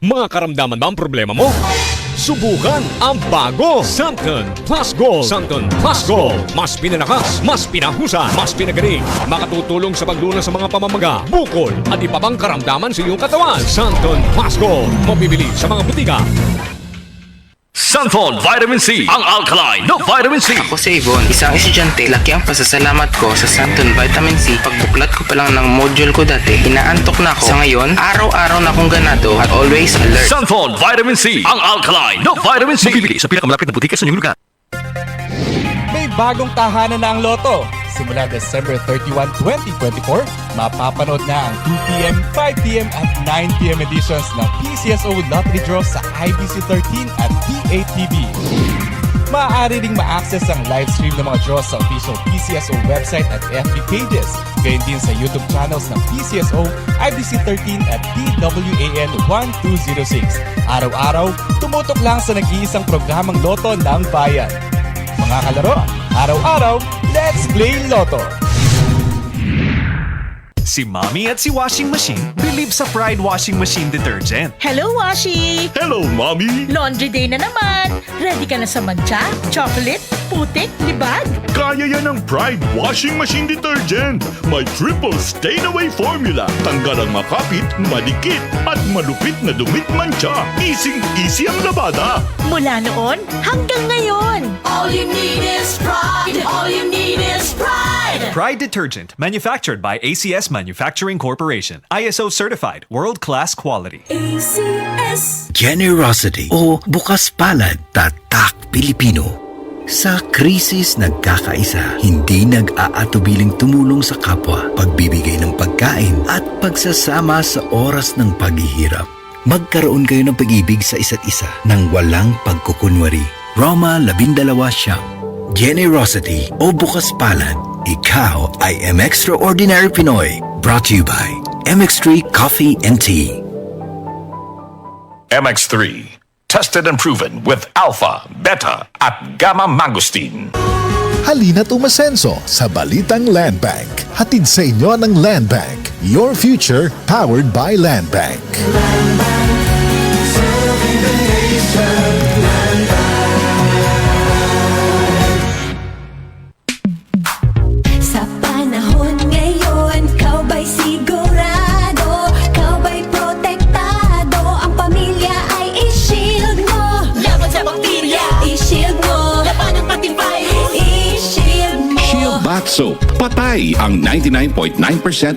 Mga karamdaman ba ang problema mo? Subukan ang bago Santon Plus Gold. Santon Plus Gold. Mas pinalakas, mas pinahusay, mas pinagaling. Makatutulong sa paglunas sa mga pamamaga, bukol at iba pang karamdaman sa iyong katawan. Santon Plus Gold. Mabibili sa mga butika. Santon Vitamin C, ang alkaline na vitamin C. Ako si Yvonne, isang estudyante. Laki ang pasasalamat ko sa Santon Vitamin C. Pagbuklat ko pa lang ng module ko dati, inaantok na ako. Sa ngayon, araw-araw na akong ganado at always alert. Santon Vitamin C, ang alkaline na vitamin C. Mabibili sa pinakamalapit na butika sa inyong lugar. May bagong tahanan na ang Lotto. Simula December 31, 2024, mapapanood na ang 2pm, 5pm at 9pm editions ng PCSO Lottery Draw sa IBC 13 at PATV. Maaari ring ma-access ang live stream ng mga draws sa official PCSO website at FB pages. Gayon din sa YouTube channels ng PCSO, IBC 13 at DWAL 1206. Araw-araw, tumutok lang sa nag-iisang programang Lotto ng Bayan. Mga kalaro, araw-araw, let's play Lotto! Si Mommy at si Washing Machine believe sa Pride Washing Machine Detergent. Hello, Washi! Hello, Mommy! Laundry day na naman! Ready ka na sa mancha, chocolate, putik, libag? Kaya yan ang Pride Washing Machine Detergent. May triple stain-away formula. Tanggal ang makapit, madikit, at malupit na dumit mancha. Easy ang labada. Mula noon hanggang ngayon! All you need is pride. All you need is pride. Pride Detergent, manufactured by ACS Manufacturing Corporation. ISO certified, world-class quality. ACS. Generosity o bukas palad, tatak Pilipino. Sa krisis nagkakaisa, hindi nag-aatubiling tumulong sa kapwa, pagbibigay ng pagkain at pagsasama sa oras ng paghihirap. Magkaroon kayo ng pag-ibig sa isa't isa nang walang pagkukunwari. Roma 12 Siyam. Generosity o bukas palad, ikaw ay Extraordinary Pinoy. Brought to you by MX3 Coffee and Tea. MX3. Tested and proven with Alpha, Beta, at Gamma Mangosteen. Halina't umasenso sa Balitang Land Bank. Hatid sa inyo ng Land Bank. Your future powered by Land Bank. Sa panahon ngayon, kau ba'y sigurado? Kau ba'y protektado? Ang pamilya ay i-shield mo. Laban sa bakterya, i-shield mo. Laban ng pati virus, i-shield mo. Shield Bath Soap. Patay ang 99.9%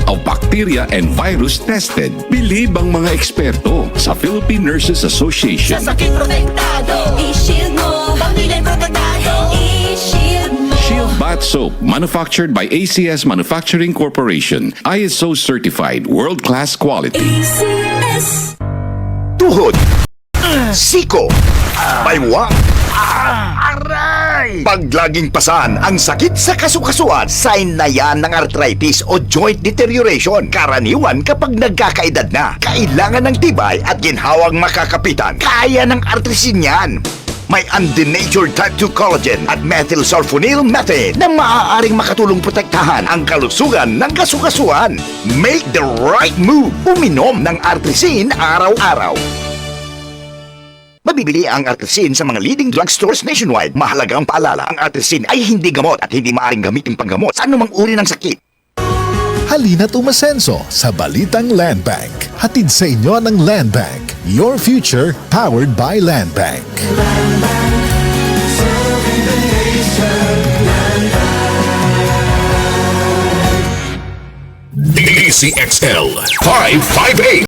of bacteria and virus tested. Bilib ang mga eksperto sa Philippine Nurses Association. Sa sakit protektado, i-shield mo. Pamilya'y protektado, i-shield mo. Shield Bath Soap, manufactured by ACS Manufacturing Corporation. ISO certified, world-class quality. ACS. Tuhod, siko, baywang, aray! Pag laging pasan ang sakit sa kasukasuan, sign na yan ng arthritis o joint deterioration. Karaniwan kapag nagkakaedad na, kailangan ng tibay at ginhawang makakapitan. Kaya ng artrisin yan. May undenatured type 2 collagen at methylsulfonyl methane na maaaring makatulong protektahan ang kalusugan ng kasukasuan. Make the right move. Uminom ng artrisin araw-araw. Mabibili ang artrisin sa mga leading drugstores nationwide. Mahalagang paalala, ang artrisin ay hindi gamot at hindi maaaring gamitin panggamot sa anumang uri ng sakit. Halina't umasenso sa Balitang Land Bank. Hatid sa inyo ng Land Bank. Your future powered by Land Bank. DCXL 558.